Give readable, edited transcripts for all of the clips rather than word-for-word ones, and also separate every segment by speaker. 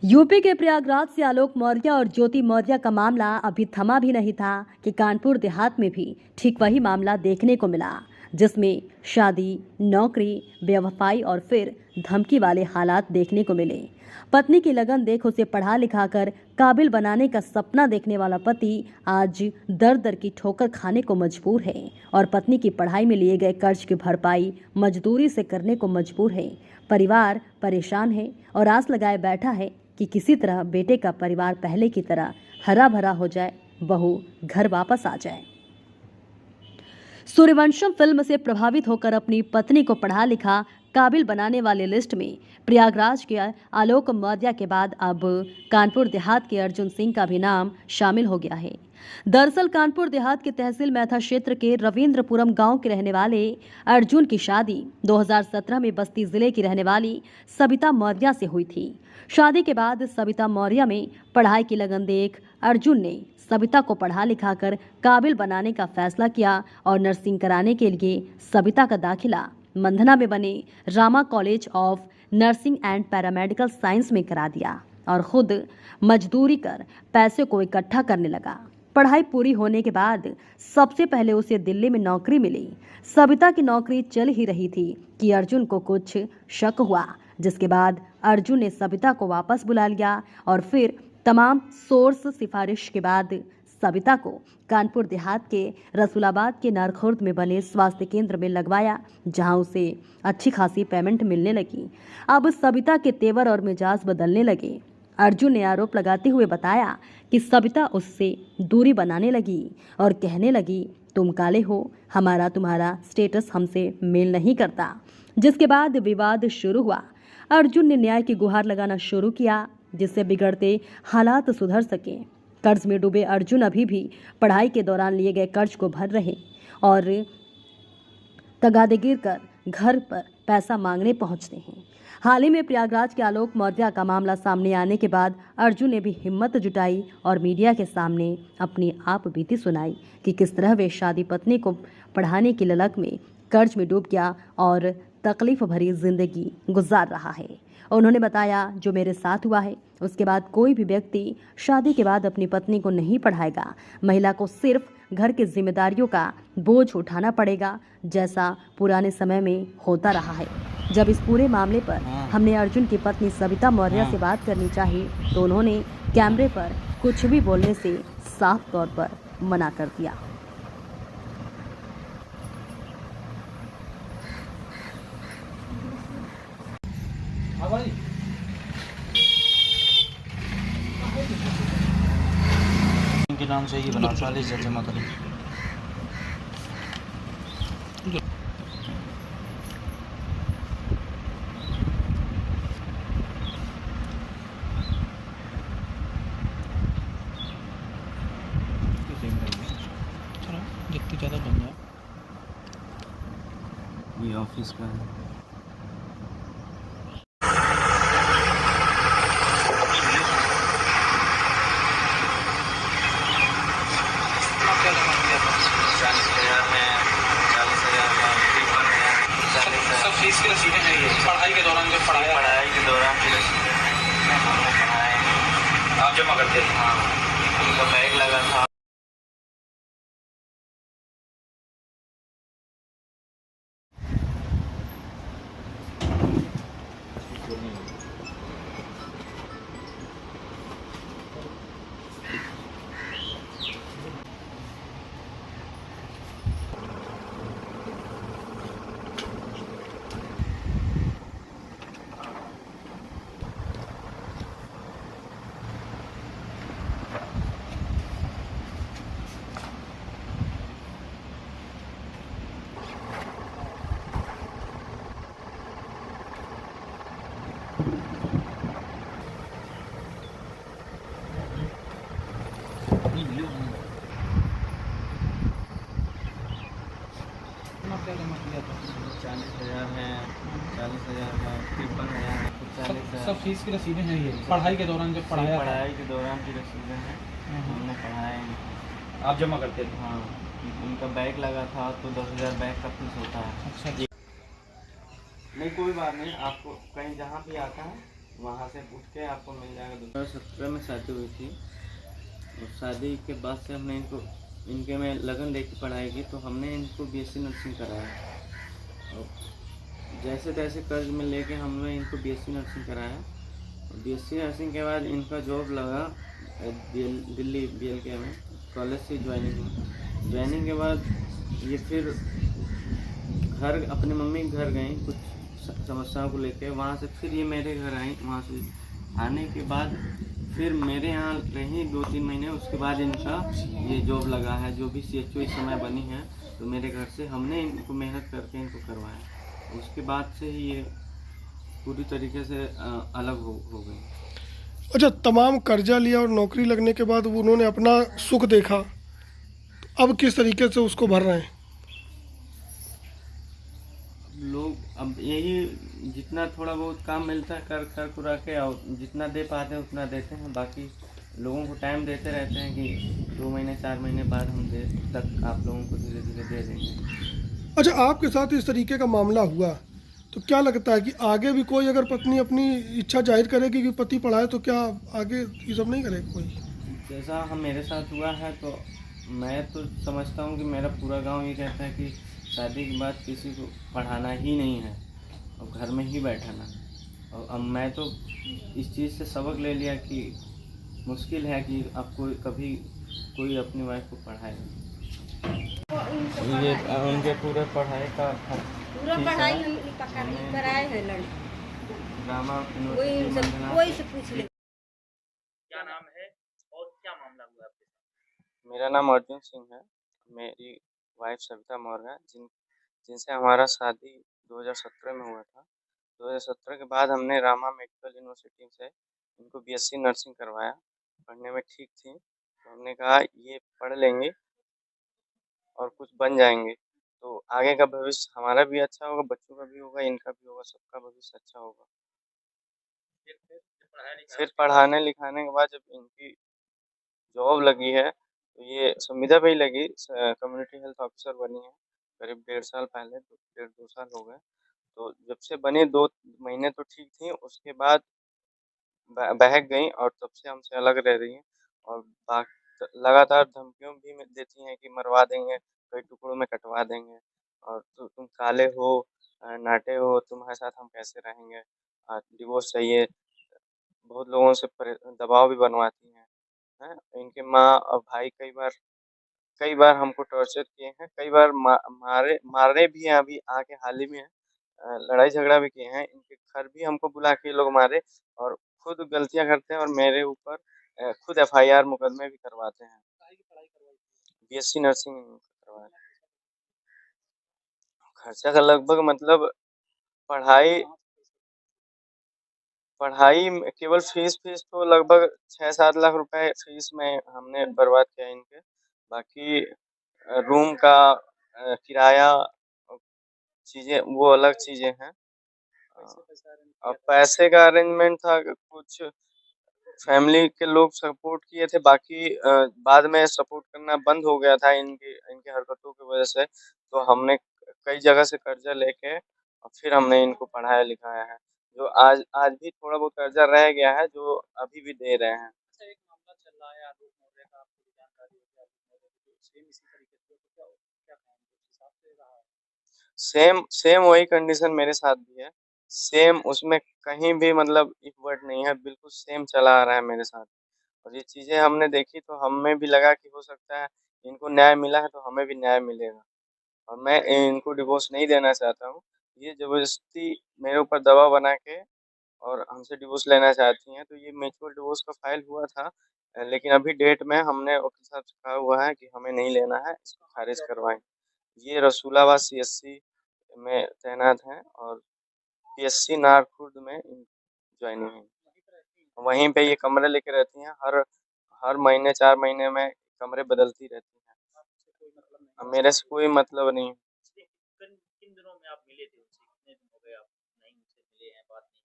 Speaker 1: UP के प्रयागराज से आलोक मौर्य और ज्योति मौर्य का मामला अभी थमा भी नहीं था कि कानपुर देहात में भी ठीक वही मामला देखने को मिला, जिसमें शादी, नौकरी, बेवफाई और फिर धमकी वाले हालात देखने को मिले। पत्नी की लगन देख उसे पढ़ा लिखा कर काबिल बनाने का सपना देखने वाला पति आज दर दर की ठोकर खाने को मजबूर है और पत्नी की पढ़ाई में लिए गए कर्ज की भरपाई मजदूरी से करने को मजबूर है। परिवार परेशान है और आस लगाए बैठा है कि किसी तरह बेटे का परिवार पहले की तरह हरा भरा हो जाए, बहू घर वापस आ जाए। सूर्यवंशम फिल्म से प्रभावित होकर अपनी पत्नी को पढ़ा लिखा काबिल बनाने वाले लिस्ट में प्रयागराज के आलोक मौर्य के बाद अब कानपुर देहात के अर्जुन सिंह का भी नाम शामिल हो गया है। दरअसल कानपुर देहात के तहसील मैथा क्षेत्र के रविंद्रपुरम गांव के रहने वाले अर्जुन की शादी 2017 में बस्ती जिले की रहने वाली सबिता मौर्य से हुई थी। शादी के बाद सबिता मौर्य में पढ़ाई की लगन देख अर्जुन ने सबिता को पढ़ा लिखा कर काबिल बनाने का फैसला किया और नर्सिंग कराने के लिए सबिता का दाखिला मंधना में बने Rama college of nursing and paramedical science में करा दिया और खुद मजदूरी कर पैसे को इकट्ठा करने लगा। पढ़ाई पूरी होने के बाद सबसे पहले उसे दिल्ली में नौकरी मिली। सबिता की नौकरी चल ही रही थी कि अर्जुन को कुछ शक हुआ, जिसके बाद अर्जुन ने सबिता को वापस बुला लिया और फिर तमाम सोर्स सिफारिश के बाद सबिता को कानपुर देहात के रसूलाबाद के नरखुर्द में बने स्वास्थ्य केंद्र में लगवाया, जहां उसे अच्छी खासी पेमेंट मिलने लगी। अब सबिता के तेवर और मिजाज बदलने लगे। अर्जुन ने आरोप लगाते हुए बताया कि सबिता उससे दूरी बनाने लगी और कहने लगी, तुम काले हो, हमारा तुम्हारा स्टेटस हमसे मेल नहीं करता। जिसके बाद विवाद शुरू हुआ। अर्जुन ने न्याय की गुहार लगाना शुरू किया, जिससे बिगड़ते हालात सुधर सके। कर्ज में डूबे अर्जुन अभी भी पढ़ाई के दौरान लिए गए कर्ज को भर रहे और तगादे गिर कर घर पर पैसा मांगने पहुंचते हैं। हाल ही में प्रयागराज के आलोक मौर्य का मामला सामने आने के बाद अर्जुन ने भी हिम्मत जुटाई और मीडिया के सामने अपनी आप बीती सुनाई कि किस तरह वे शादी पत्नी को पढ़ाने की ललक में कर्ज में डूब गया और तकलीफ भरी जिंदगी गुजार रहा है। उन्होंने बताया, जो मेरे साथ हुआ है उसके बाद कोई भी व्यक्ति शादी के बाद अपनी पत्नी को नहीं पढ़ाएगा। महिला को सिर्फ घर की जिम्मेदारियों का बोझ उठाना पड़ेगा, जैसा पुराने समय में होता रहा है। जब इस पूरे मामले पर हमने अर्जुन की पत्नी सबिता मौर्य से बात करनी चाहिए तो उन्होंने कैमरे पर कुछ भी बोलने से साफ तौर पर मना कर दिया।
Speaker 2: के नाम से ही बना 40 जमा करें।
Speaker 3: जितनी ज़्यादा बन जाए।
Speaker 2: ये ऑफिस का है।
Speaker 3: सब फीस की रसीदें हैं ये पढ़ाई के दौरान जो पढ़ाई के दौरान की रसीदें हमने पढ़ाए आप जमा करते थे। हाँ, उनका बैग लगा था।
Speaker 2: क्या जमा किया था? 40,000 है, 40,000 है, 53,000 है, 40,000।
Speaker 3: सब फीस की रसीदें हैं ये पढ़ाई के दौरान जो
Speaker 2: पढ़ाई के दौरान की रसीदें हैं, हमने पढ़ाए।
Speaker 3: आप जमा करते थे।
Speaker 2: हाँ, उनका बैग लगा था तो 10,000 बैग का फीस होता है।
Speaker 3: अच्छा जी।
Speaker 2: नहीं कोई बात नहीं, आपको कहीं जहाँ भी आता है वहाँ से उठ के आपको मिल जाएगा। 2017 में शादी हुई थी और शादी के बाद से हमने इनके में लगन लेके पढ़ाई की, तो हमने इनको बीएससी नर्सिंग कराया और जैसे तैसे कर्ज में लेके हमने इनको बीएससी नर्सिंग कराया। बीएससी नर्सिंग के बाद इनका जॉब लगा दिल्ली BLK में, कॉलेज से ज्वाइनिंग के बाद ये फिर घर अपने मम्मी के घर गई कुछ समस्याओं को लेकर। वहाँ से फिर ये मेरे घर आई। वहाँ से आने के बाद फिर मेरे यहाँ रही 2-3 महीने। उसके बाद इनका ये जॉब लगा है, जो भी CHO इस समय बनी है, तो मेरे घर से हमने इनको मेहनत करके इनको करवाया। उसके बाद से ही ये पूरी तरीके से अलग हो गई।
Speaker 4: अच्छा, तमाम कर्जा लिया और नौकरी लगने के बाद उन्होंने अपना सुख देखा, अब किस तरीके से उसको भर रहे हैं?
Speaker 2: लोग अब यही जितना थोड़ा बहुत काम मिलता है कर कुरा के, और जितना दे पाते हैं उतना देते हैं। बाकी लोगों को टाइम देते रहते हैं कि 2 महीने 4 महीने बाद हम दे तक आप लोगों को धीरे धीरे दे देंगे।
Speaker 4: अच्छा, आपके साथ इस तरीके का मामला हुआ तो क्या लगता है कि आगे भी कोई अगर पत्नी अपनी इच्छा जाहिर करेगी कि पति पढ़ाए, तो क्या आगे ये सब नहीं करेगा कोई?
Speaker 2: जैसा हम मेरे साथ हुआ है, तो मैं तो समझता हूँ कि मेरा पूरा गांव ये कहता है कि शादी के बाद किसी को पढ़ाना ही नहीं है और घर में ही बैठाना। और अब मैं तो इस चीज़ से सबक ले लिया कि मुश्किल है कि अब कभी कोई अपनी वाइफ को पढ़ाए। ये उनके पूरे पढ़ाई का
Speaker 5: पूरा
Speaker 2: फीस
Speaker 5: पढ़ाई
Speaker 2: है।
Speaker 5: हम कराए हैं लड़के,
Speaker 2: ड्रामा
Speaker 5: कोई इनसे कोई से पूछ ले।
Speaker 3: क्या नाम है और क्या मामला हुआ आपके साथ?
Speaker 2: मेरा नाम अर्जुन सिंह है। मेरी वाइफ सविता मौर्य है, जिनसे हमारा शादी 2017 में हुआ था। 2017 के बाद हमने रामा मेडिकल यूनिवर्सिटी से इनको BSc नर्सिंग करवाया। पढ़ने में ठीक थी, तो हमने कहा ये पढ़ लेंगे और कुछ बन जाएंगे, तो आगे का भविष्य हमारा भी अच्छा होगा, बच्चों का भी होगा, इनका भी होगा, सबका भविष्य अच्छा होगा। फिर पढ़ाने लिखाने के बाद जब इनकी जॉब लगी है, तो ये संविदा पे ही लगी, कम्युनिटी हेल्थ ऑफिसर बनी है। करीब 1.5 साल पहले, 1.5-2 साल हो गए। तो जब से बनी 2 महीने तो ठीक थी, उसके बाद बहक गई और तब से हमसे अलग रह रही हैं और लगातार धमकियों भी देती हैं कि मरवा देंगे, कई टुकड़ों में कटवा देंगे और तुम काले हो, नाटे हो, तुम्हारे साथ हम कैसे रहेंगे, डिवोर्स चाहिए। बहुत लोगों से दबाव भी बनवाती हैं। इनके माँ और भाई कई बार हमको टॉर्चर किए हैं, कई बार मारे भी हैं। अभी आके हाल ही में लड़ाई झगड़ा भी किए हैं। इनके घर भी हमको बुला के ये लोग मारे और खुद गलतियां करते हैं और मेरे ऊपर खुद FIR मुकदमे भी करवाते हैं। BSc नर्सिंग करवाया। खर्चा का लगभग मतलब पढ़ाई पढ़ाई में केवल फीस तो लगभग 6-7 लाख रुपए फीस में हमने बर्बाद किया इनके। बाकी रूम का किराया चीजें वो अलग चीजें हैं। अब पैसे का अरेंजमेंट था, कुछ फैमिली के लोग सपोर्ट किए थे, बाकी बाद में सपोर्ट करना बंद हो गया था इनके हरकतों की वजह से। तो हमने कई जगह से कर्जा लेके और फिर हमने इनको पढ़ाया लिखाया है, जो आज भी थोड़ा बहुत कर्जा रह गया है, जो अभी भी दे रहे हैं।
Speaker 3: अच्छा, एक मामला चल रहा है आलोक मौर्य का, आपको भी जानकारी होगी। आलोक मौर्य को सेम इसी तरीके से, तो क्या कहेंगे उस हिसाब से रहा है?
Speaker 2: सेम वही कंडीशन मेरे साथ भी है। सेम उसमें कहीं भी मतलब इकवर्ड नहीं है, बिल्कुल सेम चला आ रहा है मेरे साथ। और ये चीज़ें हमने देखी तो हमें भी लगा कि हो सकता है इनको न्याय मिला है तो हमें भी न्याय मिलेगा। और मैं इनको डिवोर्स नहीं देना चाहता हूँ। ये ज़बरदस्ती मेरे ऊपर दबाव बना के और हमसे डिवोर्स लेना चाहती हैं। तो ये म्यूचुअल डिवोर्स का फाइल हुआ था, लेकिन अभी डेट में हमने वकील साहब से कहा हुआ है कि हमें नहीं लेना है, इसको खारिज करवाएँ। ये रसूलाबाद CSC में तैनात हैं और PSC नारखुर्द में ज्वाइनिंग है। वहीं पे ये कमरे लेके रहती हैं, हर महीने 4 महीने में कमरे बदलती रहती हैं। अब मेरे से कोई मतलब नहीं है।
Speaker 3: किन दिनों में आप मिले थे उनसे? कितने दिन हो गए आप नहीं उनसे मिले हैं, बात नहीं?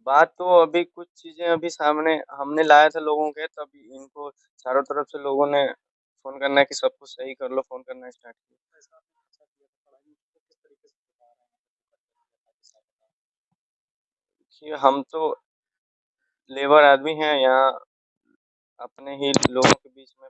Speaker 2: बात तो अभी कुछ चीज़ें अभी सामने हमने लाया था लोगों के, तब इनको चारों तरफ से लोगों ने फ़ोन करना कि सब कुछ सही कर लो, फ़ोन करना स्टार्ट किया।
Speaker 3: ऐसा आपने अच्छा किया था, पढ़ाई में उसको किस तरीके से बता रहे हैं?
Speaker 2: देखिए, हम तो लेबर आदमी हैं, यहाँ अपने ही लोगों के बीच में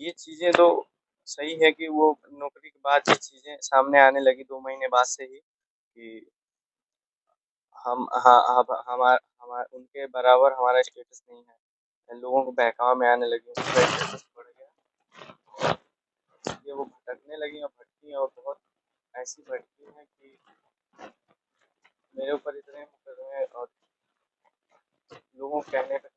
Speaker 2: ये चीज़ें तो सही है कि वो नौकरी के बाद ये चीज़ें सामने आने लगी 2 महीने बाद से ही कि हम हाँ, अब उनके बराबर हमारा स्टेटस नहीं है। लोगों को बहकावा में आने लगी, उनका स्टेटस बढ़ गया। इसलिए वो भटकने लगी और भटकी और बहुत ऐसी भटकी हैं कि मेरे ऊपर इतने मुकदमे और लोगों के कहने पे